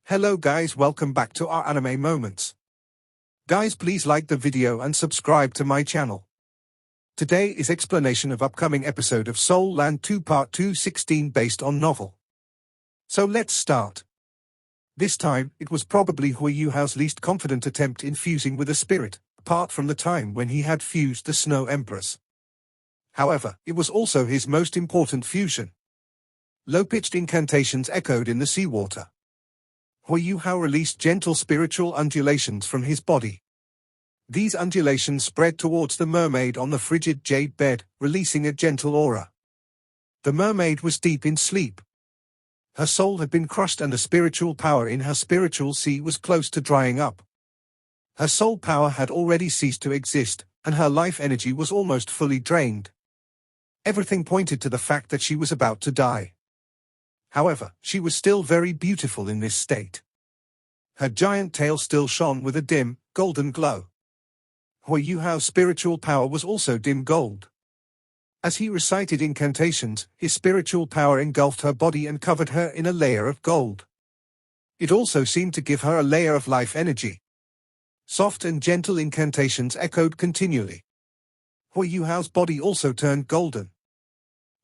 Hello guys, welcome back to our anime moments. Guys, please like the video and subscribe to my channel. Today is explanation of upcoming episode of Soul Land 2 Part 216 based on novel. So let's start. This time, it was probably Hui Yuhao's least confident attempt in fusing with a spirit, apart from the time when he had fused the Snow Empress. However, it was also his most important fusion. Low-pitched incantations echoed in the seawater. Hui Yuhao released gentle spiritual undulations from his body. These undulations spread towards the mermaid on the frigid jade bed, releasing a gentle aura. The mermaid was deep in sleep. Her soul had been crushed and the spiritual power in her spiritual sea was close to drying up. Her soul power had already ceased to exist, and her life energy was almost fully drained. Everything pointed to the fact that she was about to die. However, she was still very beautiful in this state. Her giant tail still shone with a dim, golden glow. Hui Yuhao's spiritual power was also dim gold. As he recited incantations, his spiritual power engulfed her body and covered her in a layer of gold. It also seemed to give her a layer of life energy. Soft and gentle incantations echoed continually. Hui Yuhao's body also turned golden.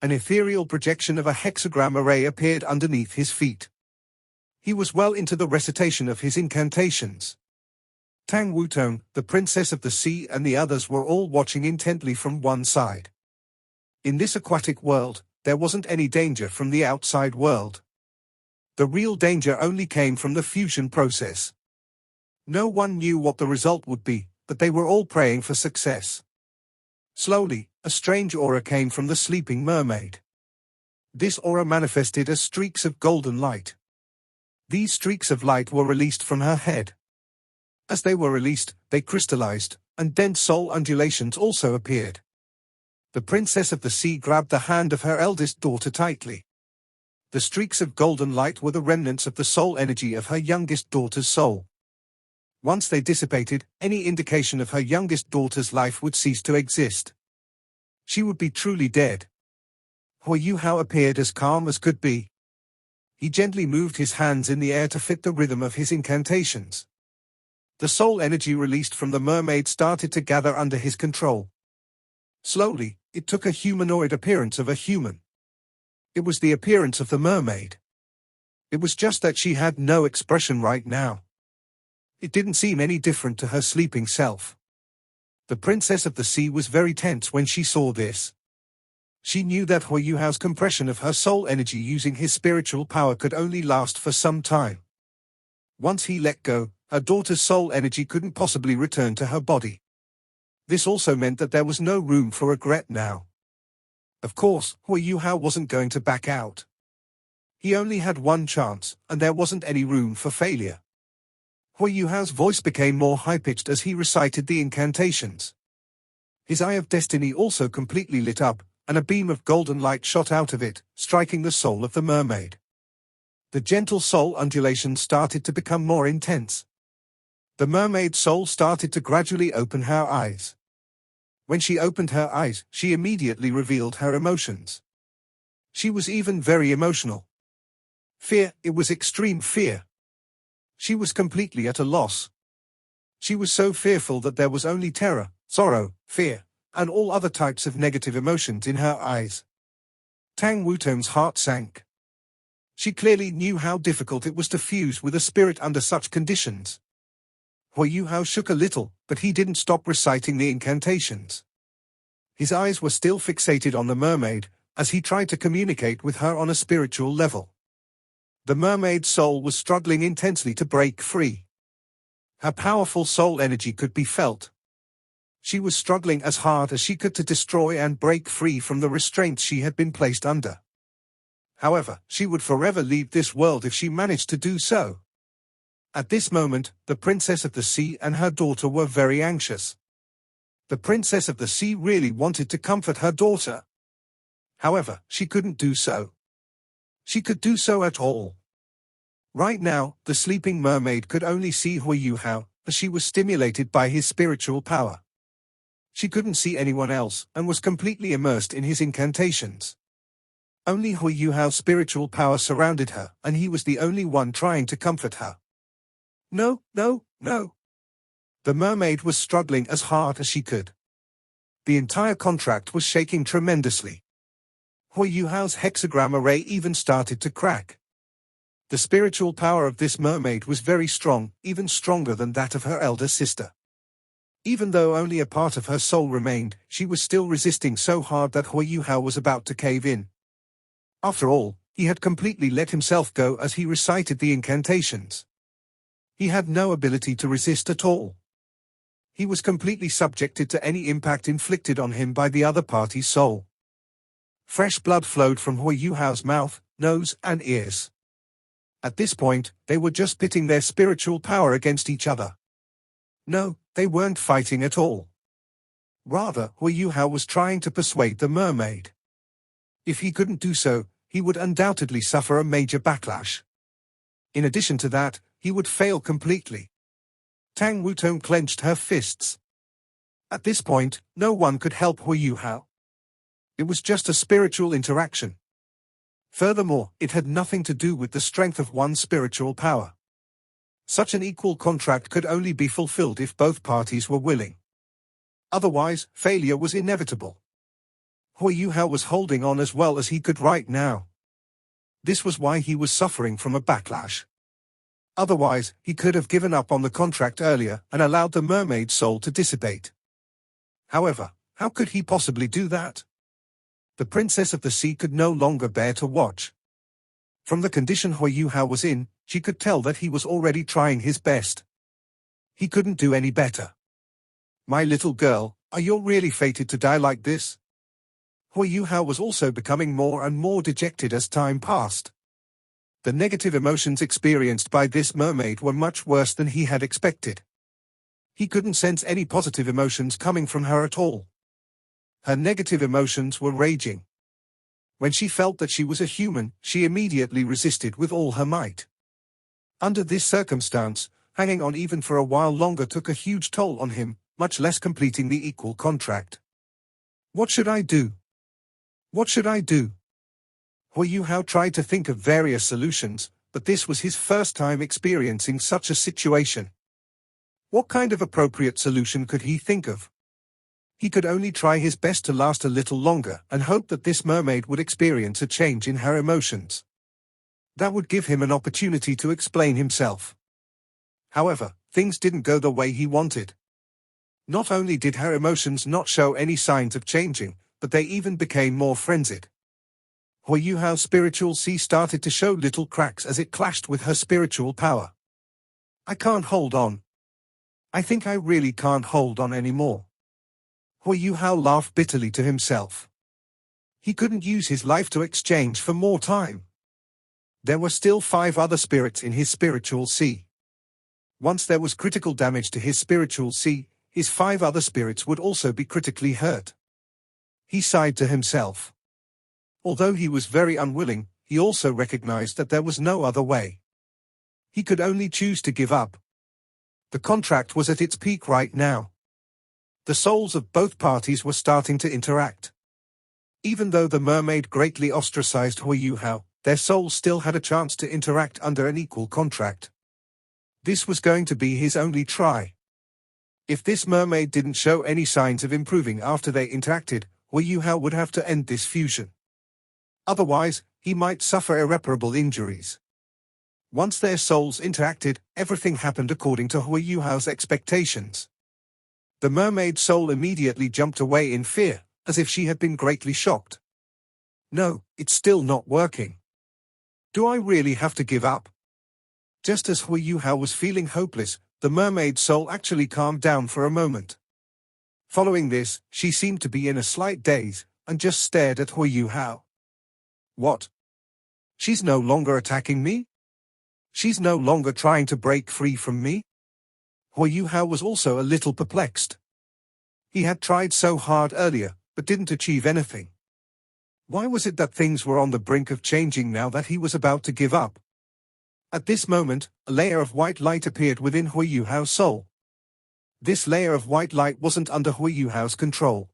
An ethereal projection of a hexagram array appeared underneath his feet. He was well into the recitation of his incantations. Tang Wutong, the princess of the sea, and the others were all watching intently from one side. In this aquatic world, there wasn't any danger from the outside world. The real danger only came from the fusion process. No one knew what the result would be, but they were all praying for success. Slowly, a strange aura came from the sleeping mermaid. This aura manifested as streaks of golden light. These streaks of light were released from her head. As they were released, they crystallized, and dense soul undulations also appeared. The princess of the sea grabbed the hand of her eldest daughter tightly. The streaks of golden light were the remnants of the soul energy of her youngest daughter's soul. Once they dissipated, any indication of her youngest daughter's life would cease to exist. She would be truly dead. Hui Yuhao appeared as calm as could be. He gently moved his hands in the air to fit the rhythm of his incantations. The soul energy released from the mermaid started to gather under his control. Slowly, it took a humanoid appearance of a human. It was the appearance of the mermaid. It was just that she had no expression right now. It didn't seem any different to her sleeping self. The princess of the sea was very tense when she saw this. She knew that Hui Yuhao's compression of her soul energy using his spiritual power could only last for some time. Once he let go, her daughter's soul energy couldn't possibly return to her body. This also meant that there was no room for regret now. Of course, Hui Yuhao wasn't going to back out. He only had one chance, and there wasn't any room for failure. Hui Yuhao's voice became more high-pitched as he recited the incantations. His eye of destiny also completely lit up, and a beam of golden light shot out of it, striking the soul of the mermaid. The gentle soul undulations started to become more intense. The mermaid's soul started to gradually open her eyes. When she opened her eyes, she immediately revealed her emotions. She was even very emotional. Fear, it was extreme fear. She was completely at a loss. She was so fearful that there was only terror, sorrow, fear, and all other types of negative emotions in her eyes. Tang Wutong's heart sank. She clearly knew how difficult it was to fuse with a spirit under such conditions. Hui Yuhao shook a little, but he didn't stop reciting the incantations. His eyes were still fixated on the mermaid, as he tried to communicate with her on a spiritual level. The mermaid's soul was struggling intensely to break free. Her powerful soul energy could be felt. She was struggling as hard as she could to destroy and break free from the restraints she had been placed under. However, she would forever leave this world if she managed to do so. At this moment, the princess of the sea and her daughter were very anxious. The princess of the sea really wanted to comfort her daughter. However, she couldn't do so. She could do so at all. Right now, the sleeping mermaid could only see Hui Yuhao, as she was stimulated by his spiritual power. She couldn't see anyone else, and was completely immersed in his incantations. Only Hui Yuhao's spiritual power surrounded her, and he was the only one trying to comfort her. No, no, no. The mermaid was struggling as hard as she could. The entire contract was shaking tremendously. Hui Yuhao's hexagram array even started to crack. The spiritual power of this mermaid was very strong, even stronger than that of her elder sister. Even though only a part of her soul remained, she was still resisting so hard that Hui Yuhao was about to cave in. After all, he had completely let himself go as he recited the incantations. He had no ability to resist at all. He was completely subjected to any impact inflicted on him by the other party's soul. Fresh blood flowed from Hui Yuhao's mouth, nose, and ears. At this point, they were just pitting their spiritual power against each other. No, they weren't fighting at all. Rather, Hui Yuhao was trying to persuade the mermaid. If he couldn't do so, he would undoubtedly suffer a major backlash. In addition to that, he would fail completely. Tang Wutong clenched her fists. At this point, no one could help Hui Yuhao. It was just a spiritual interaction. Furthermore, it had nothing to do with the strength of one's spiritual power. Such an equal contract could only be fulfilled if both parties were willing. Otherwise, failure was inevitable. Hui Yuhao was holding on as well as he could right now. This was why he was suffering from a backlash. Otherwise, he could have given up on the contract earlier and allowed the mermaid's soul to dissipate. However, how could he possibly do that? The Princess of the Sea could no longer bear to watch. From the condition Hui Yuhao was in, she could tell that he was already trying his best. He couldn't do any better. My little girl, are you really fated to die like this? Hui Yuhao was also becoming more and more dejected as time passed. The negative emotions experienced by this mermaid were much worse than he had expected. He couldn't sense any positive emotions coming from her at all. Her negative emotions were raging. When she felt that she was a human, she immediately resisted with all her might. Under this circumstance, hanging on even for a while longer took a huge toll on him, much less completing the equal contract. What should I do? What should I do? Hui Yuhao tried to think of various solutions, but this was his first time experiencing such a situation. What kind of appropriate solution could he think of? He could only try his best to last a little longer and hope that this mermaid would experience a change in her emotions. That would give him an opportunity to explain himself. However, things didn't go the way he wanted. Not only did her emotions not show any signs of changing, but they even became more frenzied. Hui Yuhao's spiritual sea started to show little cracks as it clashed with her spiritual power. I can't hold on. I think I really can't hold on anymore. Hui Yuhao laughed bitterly to himself. He couldn't use his life to exchange for more time. There were still 5 other spirits in his spiritual sea. Once there was critical damage to his spiritual sea, his 5 other spirits would also be critically hurt. He sighed to himself. Although he was very unwilling, he also recognized that there was no other way. He could only choose to give up. The contract was at its peak right now. The souls of both parties were starting to interact. Even though the mermaid greatly ostracized Hui Yuhao, their souls still had a chance to interact under an equal contract. This was going to be his only try. If this mermaid didn't show any signs of improving after they interacted, Hui Yuhao would have to end this fusion. Otherwise, he might suffer irreparable injuries. Once their souls interacted, everything happened according to Hui Yuhao's expectations. The mermaid's soul immediately jumped away in fear, as if she had been greatly shocked. No, it's still not working. Do I really have to give up? Just as Hui Yuhao was feeling hopeless, the mermaid's soul actually calmed down for a moment. Following this, she seemed to be in a slight daze, and just stared at Hui Yuhao. What? She's no longer attacking me? She's no longer trying to break free from me? Hui Yuhao was also a little perplexed. He had tried so hard earlier, but didn't achieve anything. Why was it that things were on the brink of changing now that he was about to give up? At this moment, a layer of white light appeared within Hui Yuhao's soul. This layer of white light wasn't under Hui Yuhao's control.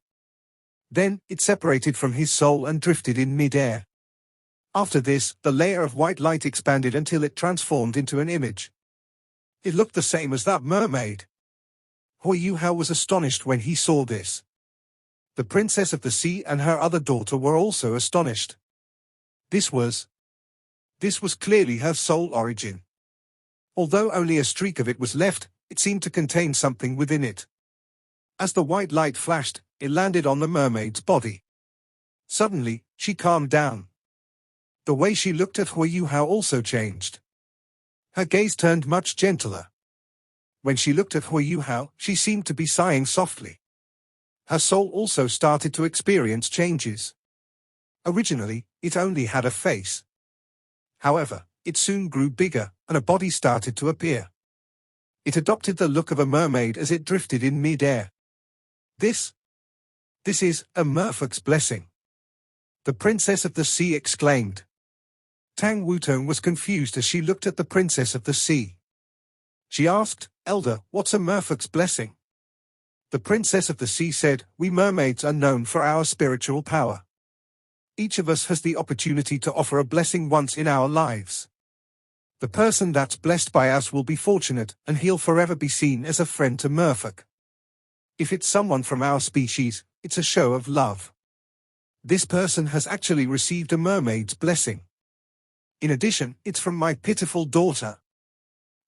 Then, it separated from his soul and drifted in mid-air. After this, the layer of white light expanded until it transformed into an image. It looked the same as that mermaid. Huiyuhao was astonished when he saw this. The princess of the sea and her other daughter were also astonished. This was clearly her soul origin. Although only a streak of it was left, it seemed to contain something within it. As the white light flashed, it landed on the mermaid's body. Suddenly, she calmed down. The way she looked at Huiyuhao also changed. Her gaze turned much gentler. When she looked at Huiyuhao, she seemed to be sighing softly. Her soul also started to experience changes. Originally, it only had a face. However, it soon grew bigger, and a body started to appear. It adopted the look of a mermaid as it drifted in mid-air. This is a merfolk's blessing. The princess of the sea exclaimed. Tang Wutong was confused as she looked at the princess of the sea. She asked, Elder, what's a merfolk's blessing? The princess of the sea said, we mermaids are known for our spiritual power. Each of us has the opportunity to offer a blessing once in our lives. The person that's blessed by us will be fortunate, and he'll forever be seen as a friend to merfolk. If it's someone from our species, it's a show of love. This person has actually received a mermaid's blessing. In addition, it's from my pitiful daughter.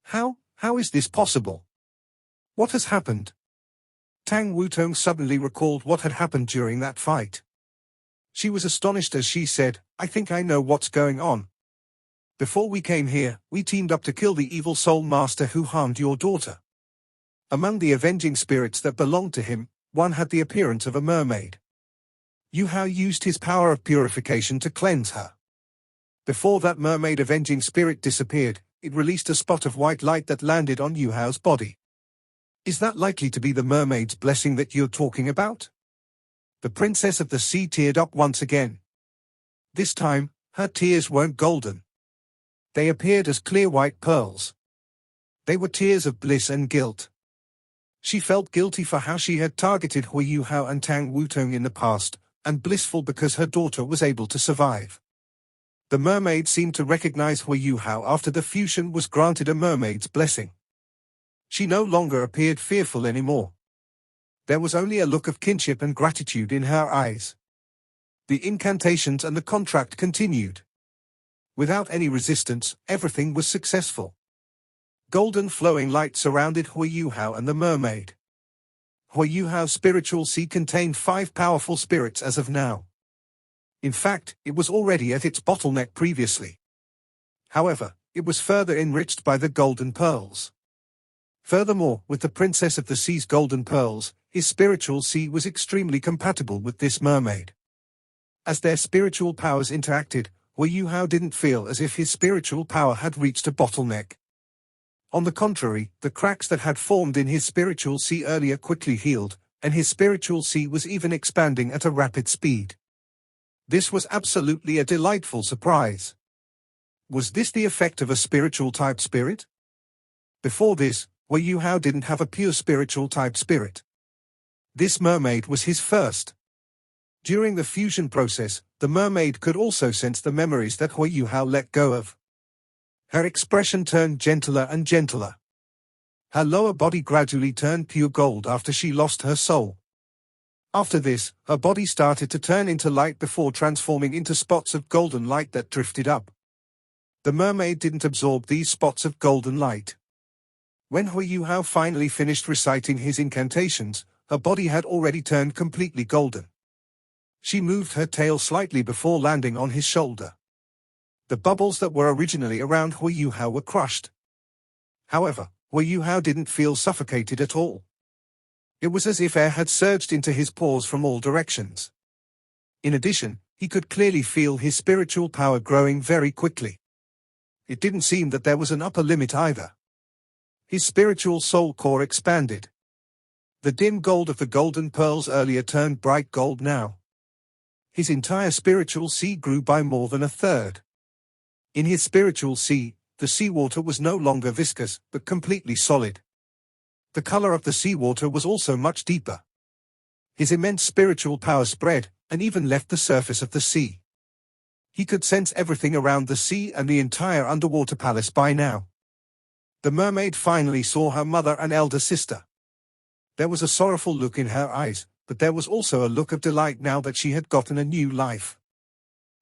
How is this possible? What has happened? Tang Wutong suddenly recalled what had happened during that fight. She was astonished as she said, I think I know what's going on. Before we came here, we teamed up to kill the evil soul master who harmed your daughter. Among the avenging spirits that belonged to him, one had the appearance of a mermaid. Yuhao used his power of purification to cleanse her. Before that mermaid avenging spirit disappeared, it released a spot of white light that landed on Yuhao's body. Is that likely to be the mermaid's blessing that you're talking about? The princess of the sea teared up once again. This time, her tears weren't golden. They appeared as clear white pearls. They were tears of bliss and guilt. She felt guilty for how she had targeted Huiyuhao and Tang Wutong in the past, and blissful because her daughter was able to survive. The mermaid seemed to recognize Huiyuhao after the fusion was granted a mermaid's blessing. She no longer appeared fearful anymore. There was only a look of kinship and gratitude in her eyes. The incantations and the contract continued. Without any resistance, everything was successful. Golden flowing light surrounded Huiyuhao and the mermaid. Huiyuhao's spiritual sea contained 5 powerful spirits as of now. In fact, it was already at its bottleneck previously. However, it was further enriched by the golden pearls. Furthermore, with the princess of the sea's golden pearls, his spiritual sea was extremely compatible with this mermaid. As their spiritual powers interacted, Huiyuhao didn't feel as if his spiritual power had reached a bottleneck. On the contrary, the cracks that had formed in his spiritual sea earlier quickly healed, and his spiritual sea was even expanding at a rapid speed. This was absolutely a delightful surprise. Was this the effect of a spiritual type spirit? Before this, Huiyuhao didn't have a pure spiritual type spirit. This mermaid was his first. During the fusion process, the mermaid could also sense the memories that Huiyuhao let go of. Her expression turned gentler and gentler. Her lower body gradually turned pure gold after she lost her soul. After this, her body started to turn into light before transforming into spots of golden light that drifted up. The mermaid didn't absorb these spots of golden light. When Huiyuhao finally finished reciting his incantations, her body had already turned completely golden. She moved her tail slightly before landing on his shoulder. The bubbles that were originally around Huiyuhao were crushed. However, Huiyuhao didn't feel suffocated at all. It was as if air had surged into his pores from all directions. In addition, he could clearly feel his spiritual power growing very quickly. It didn't seem that there was an upper limit either. His spiritual soul core expanded. The dim gold of the golden pearls earlier turned bright gold now. His entire spiritual sea grew by more than a third. In his spiritual sea, the seawater was no longer viscous, but completely solid. The color of the seawater was also much deeper. His immense spiritual power spread, and even left the surface of the sea. He could sense everything around the sea and the entire underwater palace by now. The mermaid finally saw her mother and elder sister. There was a sorrowful look in her eyes, but there was also a look of delight now that she had gotten a new life.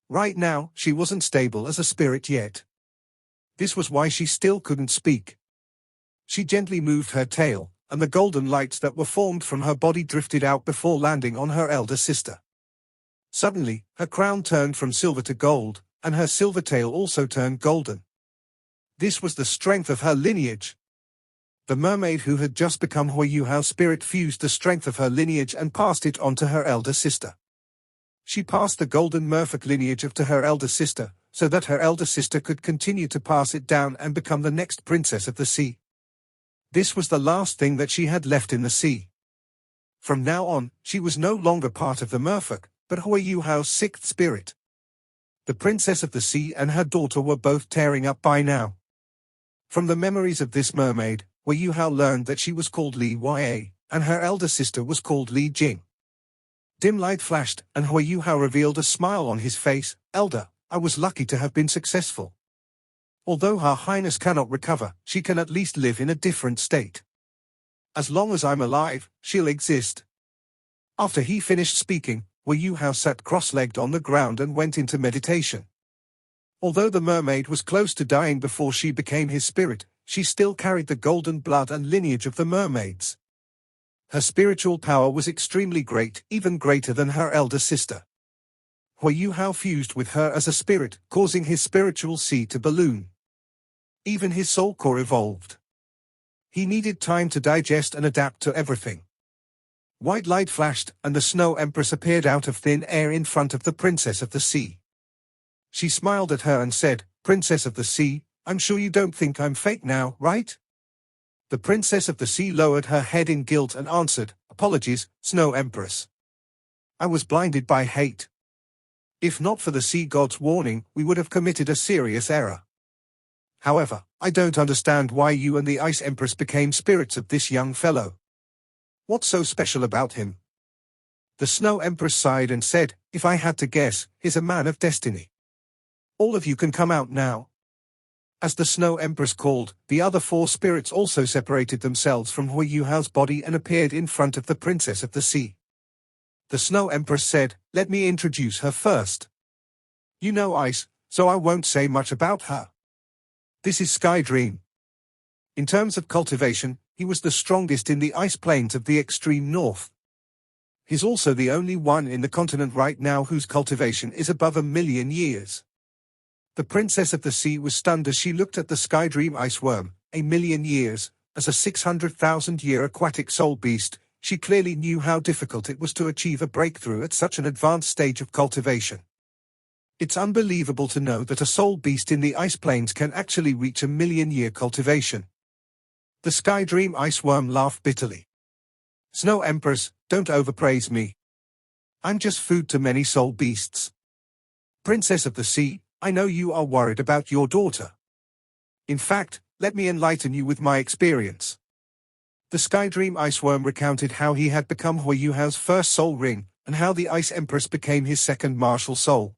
Right now, she wasn't stable as a spirit yet. This was why she still couldn't speak. She gently moved her tail, and the golden lights that were formed from her body drifted out before landing on her elder sister. Suddenly, her crown turned from silver to gold, and her silver tail also turned golden. This was the strength of her lineage. The mermaid who had just become Huiyuhao's spirit fused the strength of her lineage and passed it on to her elder sister. She passed the golden merfolk lineage to her elder sister, so that her elder sister could continue to pass it down and become the next princess of the sea. This was the last thing that she had left in the sea. From now on, she was no longer part of the merfolk, but Huiyuhao's sixth spirit. The princess of the sea and her daughter were both tearing up by now. From the memories of this mermaid, Huiyuhao learned that she was called Li Ya, and her elder sister was called Li Jing. Dim light flashed, and Huiyuhao revealed a smile on his face. "Elder, I was lucky to have been successful. Although Her Highness cannot recover, she can at least live in a different state. As long as I'm alive, she'll exist." After he finished speaking, Huiyuhao sat cross-legged on the ground and went into meditation. Although the mermaid was close to dying before she became his spirit, she still carried the golden blood and lineage of the mermaids. Her spiritual power was extremely great, even greater than her elder sister. Huiyuhao fused with her as a spirit, causing his spiritual sea to balloon. Even his soul core evolved. He needed time to digest and adapt to everything. White light flashed, and the Snow Empress appeared out of thin air in front of the Princess of the Sea. She smiled at her and said, "Princess of the Sea, I'm sure you don't think I'm fake now, right?" The Princess of the Sea lowered her head in guilt and answered, "Apologies, Snow Empress. I was blinded by hate. If not for the sea god's warning, we would have committed a serious error. However, I don't understand why you and the Ice Empress became spirits of this young fellow. What's so special about him?" The Snow Empress sighed and said, "If I had to guess, he's a man of destiny. All of you can come out now." As the Snow Empress called, the other four spirits also separated themselves from Huiyuhao's body and appeared in front of the Princess of the Sea. The Snow Empress said, "Let me introduce her first. You know Ice, so I won't say much about her. This is Sky Dream. In terms of cultivation, he was the strongest in the ice plains of the extreme north. He's also the only one in the continent right now whose cultivation is above 1,000,000 years." The Princess of the Sea was stunned as she looked at the Sky Dream ice worm. 1,000,000 years, as a 600,000-year aquatic soul beast, she clearly knew how difficult it was to achieve a breakthrough at such an advanced stage of cultivation. It's unbelievable to know that a soul beast in the ice plains can actually reach 1,000,000-year cultivation. The Sky Dream ice worm laughed bitterly. "Snow Empress, don't overpraise me. I'm just food to many soul beasts. Princess of the Sea, I know you are worried about your daughter. In fact, let me enlighten you with my experience." The Sky Dream Iceworm recounted how he had become Huiyuhao's first soul ring, and how the Ice Empress became his second martial soul.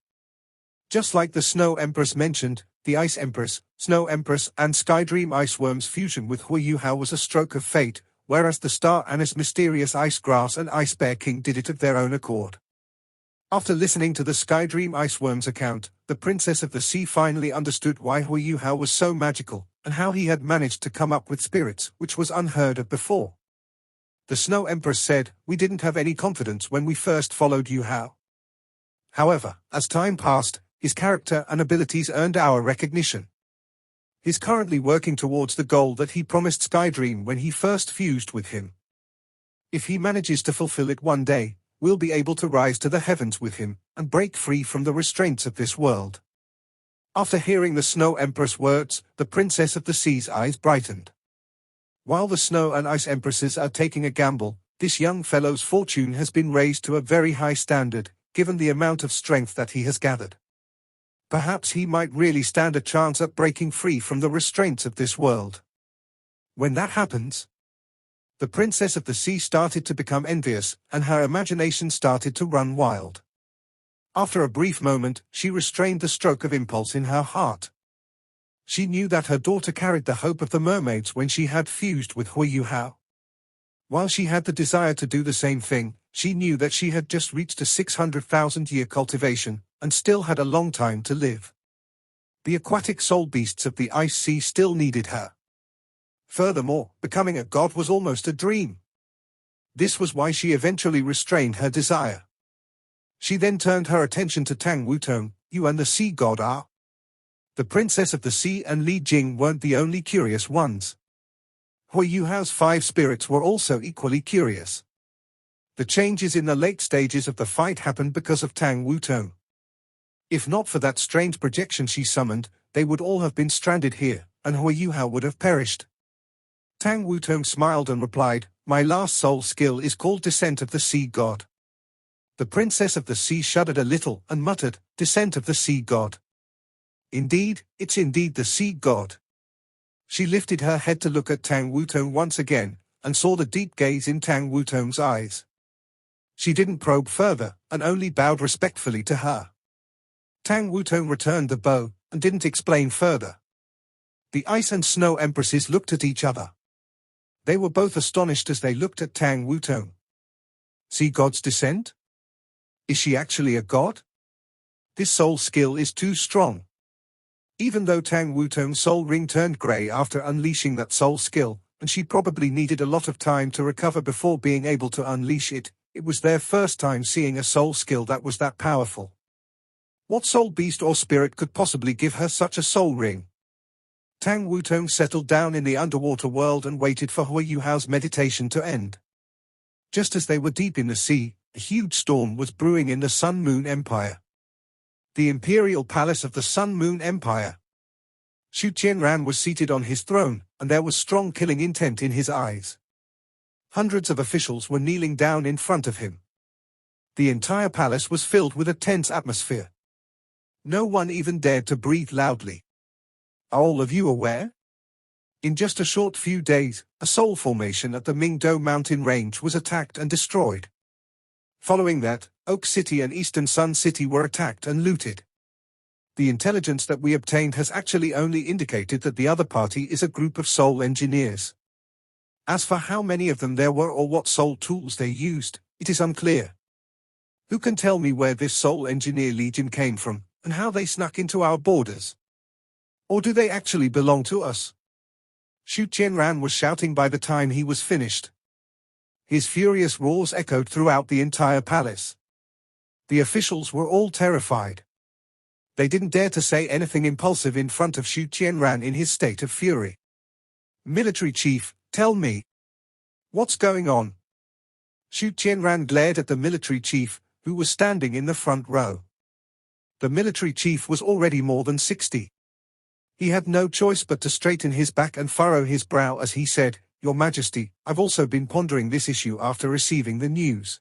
Just like the Snow Empress mentioned, the Ice Empress, Snow Empress and Sky Dream Iceworm's fusion with Huiyuhao was a stroke of fate, whereas the Star Anise Mysterious Ice Grass and Ice Bear King did it of their own accord. After listening to the Sky Dream Iceworm's account, the Princess of the Sea finally understood why Huiyuhao was so magical, and how he had managed to come up with spirits which was unheard of before. The Snow Empress said, "We didn't have any confidence when we first followed Yuhao. However, as time passed, his character and abilities earned our recognition. He's currently working towards the goal that he promised Skydream when he first fused with him. If he manages to fulfill it one day, we'll be able to rise to the heavens with him, and break free from the restraints of this world." After hearing the Snow Empress' words, the Princess of the Sea's eyes brightened. While the Snow and Ice Empresses are taking a gamble, this young fellow's fortune has been raised to a very high standard, given the amount of strength that he has gathered. Perhaps he might really stand a chance at breaking free from the restraints of this world. When that happens, the Princess of the Sea started to become envious, and her imagination started to run wild. After a brief moment, she restrained the stroke of impulse in her heart. She knew that her daughter carried the hope of the mermaids when she had fused with Hui Hao. While she had the desire to do the same thing, she knew that she had just reached a 600,000-year cultivation, and still had a long time to live. The aquatic soul beasts of the ice sea still needed her. Furthermore, becoming a god was almost a dream. This was why she eventually restrained her desire. She then turned her attention to Tang Wutong. You and the sea god are. The princess of the sea and Li Jing weren't the only curious ones. Hui Yuhao's 5 spirits were also equally curious. The changes in the late stages of the fight happened because of Tang Wutong. If not for that strange projection she summoned, they would all have been stranded here, and Hui Yuhao would have perished. Tang Wutong smiled and replied, "My last soul skill is called Descent of the Sea God." The princess of the sea shuddered a little and muttered, "Descent of the Sea God. Indeed, it's indeed the Sea God." She lifted her head to look at Tang Wutong once again, and saw the deep gaze in Tang Wutong's eyes. She didn't probe further, and only bowed respectfully to her. Tang Wutong returned the bow, and didn't explain further. The ice and snow empresses looked at each other. They were both astonished as they looked at Tang Wutong. Sea God's descent? Is she actually a god? This soul skill is too strong. Even though Tang Wutong's soul ring turned grey after unleashing that soul skill, and she probably needed a lot of time to recover before being able to unleash it, it was their first time seeing a soul skill that was that powerful. What soul beast or spirit could possibly give her such a soul ring? Tang Wutong settled down in the underwater world and waited for Hui Yuhao's meditation to end. Just as they were deep in the sea, a huge storm was brewing in the Sun Moon Empire. The imperial palace of the Sun Moon Empire. Xu Qianran was seated on his throne, and there was strong killing intent in his eyes. Hundreds of officials were kneeling down in front of him. The entire palace was filled with a tense atmosphere. No one even dared to breathe loudly. Are all of you aware? In just a short few days, a soul formation at the Mingdo mountain range was attacked and destroyed. Following that, Oak City and Eastern Sun City were attacked and looted. The intelligence that we obtained has actually only indicated that the other party is a group of soul engineers. As for how many of them there were or what soul tools they used, it is unclear. Who can tell me where this soul engineer legion came from, and how they snuck into our borders? Or do they actually belong to us? Xu Qianran was shouting by the time he was finished. His furious roars echoed throughout the entire palace. The officials were all terrified. They didn't dare to say anything impulsive in front of Xu Qianran in his state of fury. "Military chief, tell me. What's going on?" Xu Qianran glared at the military chief, who was standing in the front row. The military chief was already more than 60. He had no choice but to straighten his back and furrow his brow as he said, "Your Majesty, I've also been pondering this issue after receiving the news.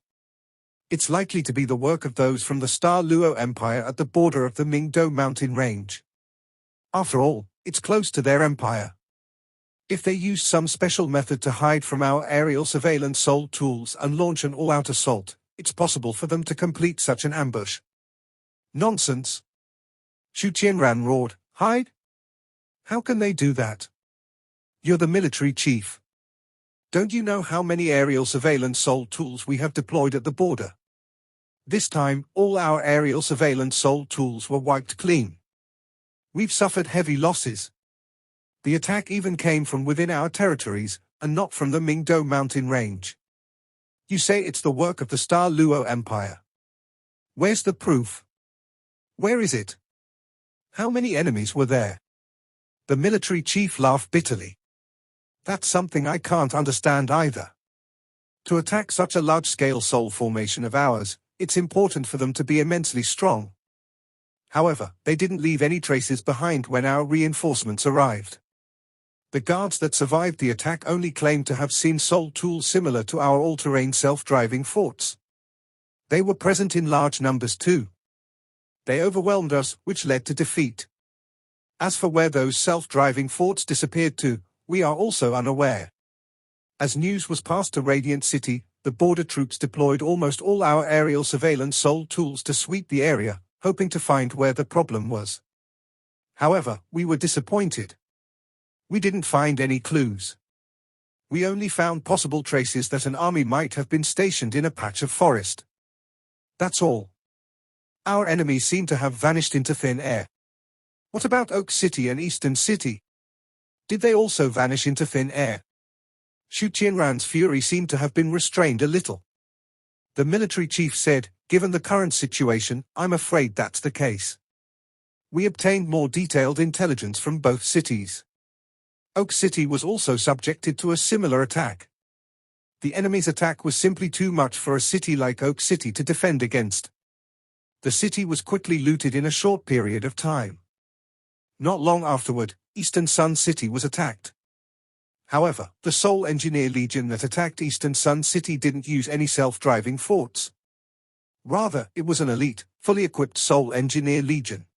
It's likely to be the work of those from the Star Luo Empire at the border of the Mingdo mountain range. After all, it's close to their empire. If they used some special method to hide from our aerial surveillance soul tools and launch an all-out assault, it's possible for them to complete such an ambush." "Nonsense!" Xu Qianran roared. "Hide? How can they do that? You're the military chief. Don't you know how many aerial surveillance soul tools we have deployed at the border? This time, all our aerial surveillance soul tools were wiped clean. We've suffered heavy losses. The attack even came from within our territories, and not from the Mingdo mountain range. You say it's the work of the Star Luo Empire. Where's the proof? Where is it? How many enemies were there?" The military chief laughed bitterly. "That's something I can't understand either. To attack such a large-scale soul formation of ours, it's important for them to be immensely strong. However, they didn't leave any traces behind when our reinforcements arrived. The guards that survived the attack only claimed to have seen soul tools similar to our all-terrain self-driving forts. They were present in large numbers too. They overwhelmed us, which led to defeat. As for where those self-driving forts disappeared to, we are also unaware. As news was passed to Radiant City, the border troops deployed almost all our aerial surveillance SOL tools to sweep the area, hoping to find where the problem was. However, we were disappointed. We didn't find any clues. We only found possible traces that an army might have been stationed in a patch of forest. That's all. Our enemies seem to have vanished into thin air. What about Oak City and Eastern City? Did they also vanish into thin air? Xu Qianran's fury seemed to have been restrained a little. The military chief said, "Given the current situation, I'm afraid that's the case." We obtained more detailed intelligence from both cities. Oak City was also subjected to a similar attack. The enemy's attack was simply too much for a city like Oak City to defend against. The city was quickly looted in a short period of time. Not long afterward, Eastern Sun City was attacked. However, the Seoul Engineer Legion that attacked Eastern Sun City didn't use any self-driving forts. Rather, it was an elite, fully equipped Seoul Engineer Legion.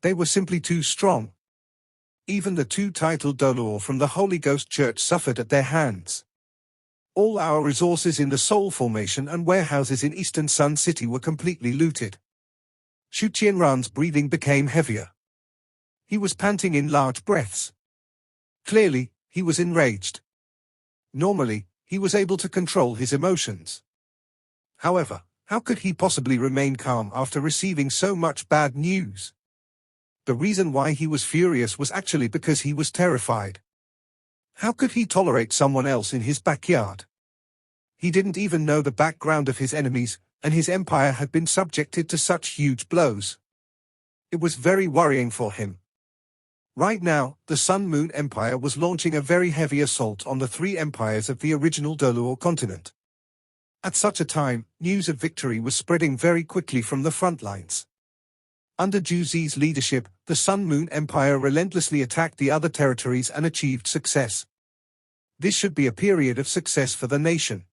They were simply too strong. Even the two titled Doluor from the Holy Ghost Church suffered at their hands. All our resources in the Seoul Formation and warehouses in Eastern Sun City were completely looted. Xu Qianran's breathing became heavier. He was panting in large breaths. Clearly, he was enraged. Normally, he was able to control his emotions. However, how could he possibly remain calm after receiving so much bad news? The reason why he was furious was actually because he was terrified. How could he tolerate someone else in his backyard? He didn't even know the background of his enemies, and his empire had been subjected to such huge blows. It was very worrying for him. Right now, the Sun Moon Empire was launching a very heavy assault on the three empires of the original Doluor continent. At such a time, news of victory was spreading very quickly from the front lines. Under Zhu Zi's leadership, the Sun Moon Empire relentlessly attacked the other territories and achieved success. This should be a period of success for the nation.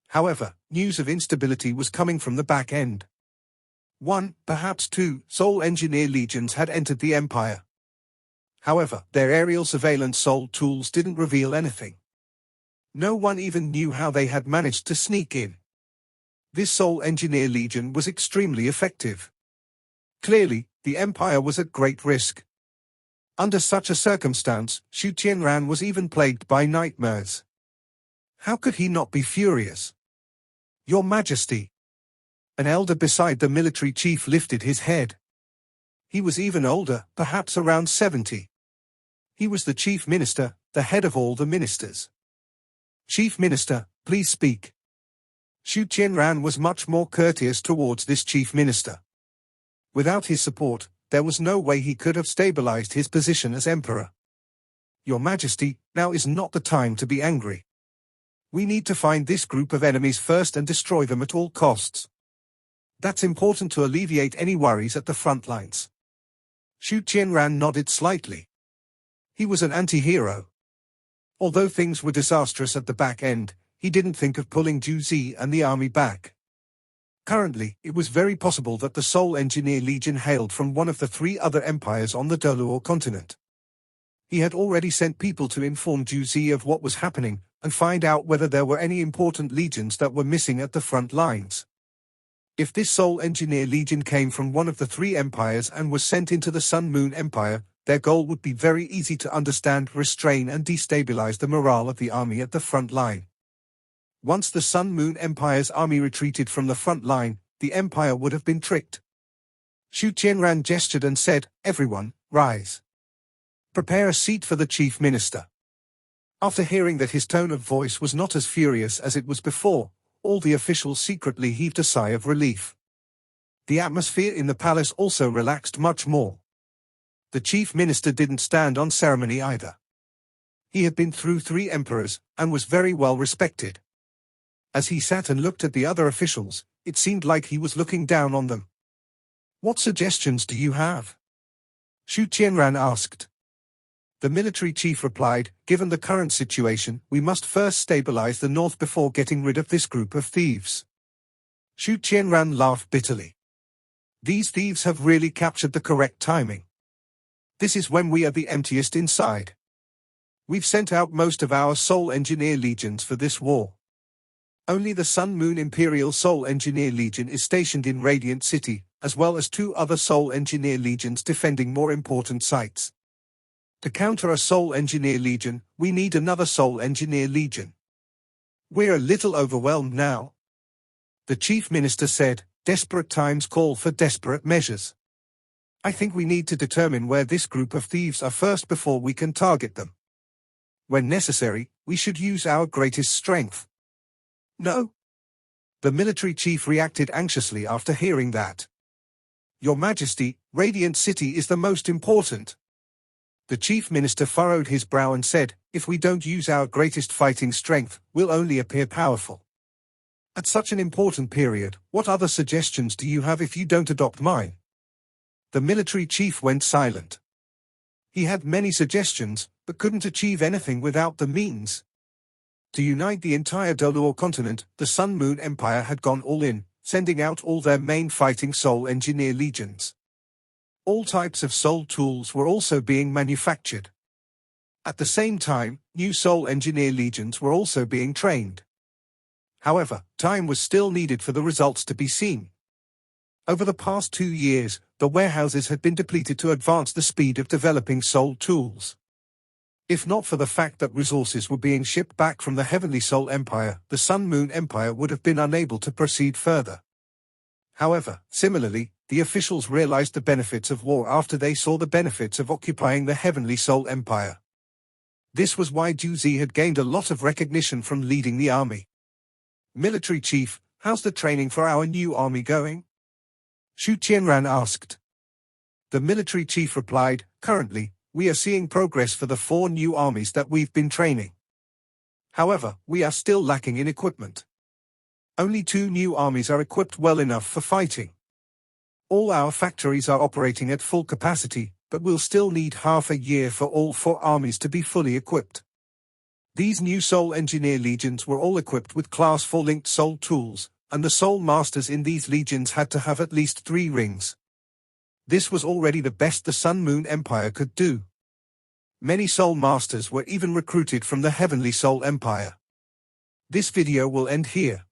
However, news of instability was coming from the back end. 1, perhaps 2, Seoul Engineer Legions had entered the empire. However, their aerial surveillance SOL tools didn't reveal anything. No one even knew how they had managed to sneak in. This Seoul Engineer Legion was extremely effective. Clearly, the empire was at great risk. Under such a circumstance, Xu Qianran was even plagued by nightmares. How could he not be furious? "Your Majesty." An elder beside the military chief lifted his head. He was even older, perhaps around 70. He was the chief minister, the head of all the ministers. "Chief Minister, please speak." Xu Qianran was much more courteous towards this chief minister. Without his support, there was no way he could have stabilized his position as emperor. "Your Majesty, now is not the time to be angry. We need to find this group of enemies first and destroy them at all costs. That's important to alleviate any worries at the front lines." Xu Qianran nodded slightly. He was an anti-hero. Although things were disastrous at the back end, he didn't think of pulling Zhu Zi and the army back. Currently, it was very possible that the Seoul Engineer Legion hailed from one of the three other empires on the Doluor continent. He had already sent people to inform Zhu Zi of what was happening, and find out whether there were any important legions that were missing at the front lines. If this Seoul Engineer Legion came from one of the three empires and was sent into the Sun Moon Empire, their goal would be very easy to understand, restrain and destabilize the morale of the army at the front line. Once the Sun Moon Empire's army retreated from the front line, the empire would have been tricked. Xu Qianran gestured and said, "Everyone, rise. Prepare a seat for the chief minister." After hearing that his tone of voice was not as furious as it was before, all the officials secretly heaved a sigh of relief. The atmosphere in the palace also relaxed much more. The chief minister didn't stand on ceremony either. He had been through 3 emperors, and was very well respected. As he sat and looked at the other officials, it seemed like he was looking down on them. "What suggestions do you have?" Xu Qianran asked. The military chief replied, "Given the current situation, we must first stabilize the north before getting rid of this group of thieves." Xu Qianran laughed bitterly. "These thieves have really captured the correct timing. This is when we are the emptiest inside. We've sent out most of our Seoul Engineer Legions for this war. Only the Sun Moon Imperial Soul Engineer Legion is stationed in Radiant City, as well as 2 other Soul Engineer Legions defending more important sites. To counter a Soul Engineer Legion, we need another Soul Engineer Legion. We're a little overwhelmed now. The Chief Minister said, desperate times call for desperate measures. I think we need to determine where this group of thieves are first before we can target them. When necessary, we should use our greatest strength. No. The military chief reacted anxiously after hearing that. Your Majesty, Radiant City is the most important. The Chief Minister furrowed his brow and said, if we don't use our greatest fighting strength, we'll only appear powerful. At such an important period, what other suggestions do you have if you don't adopt mine? The military chief went silent. He had many suggestions, but couldn't achieve anything without the means. To unite the entire Dolor continent, the Sun Moon Empire had gone all in, sending out all their main fighting Soul Engineer Legions. All types of Soul tools were also being manufactured. At the same time, new Soul Engineer Legions were also being trained. However, time was still needed for the results to be seen. Over the past 2 years, the warehouses had been depleted to advance the speed of developing Soul tools. If not for the fact that resources were being shipped back from the Heavenly Soul Empire, the Sun Moon Empire would have been unable to proceed further. However, similarly, the officials realized the benefits of war after they saw the benefits of occupying the Heavenly Soul Empire. This was why Juzi had gained a lot of recognition from leading the army. Military Chief, how's the training for our new army going? Xu Qianran asked. The military chief replied, currently, we are seeing progress for the 4 new armies that we've been training. However, we are still lacking in equipment. Only 2 new armies are equipped well enough for fighting. All our factories are operating at full capacity, but we'll still need half a year for all 4 armies to be fully equipped. These new Soul Engineer Legions were all equipped with Class 4 linked Soul tools, and the Soul Masters in these legions had to have at least 3 rings. This was already the best the Sun Moon Empire could do. Many Soul Masters were even recruited from the Heavenly Soul Empire. This video will end here.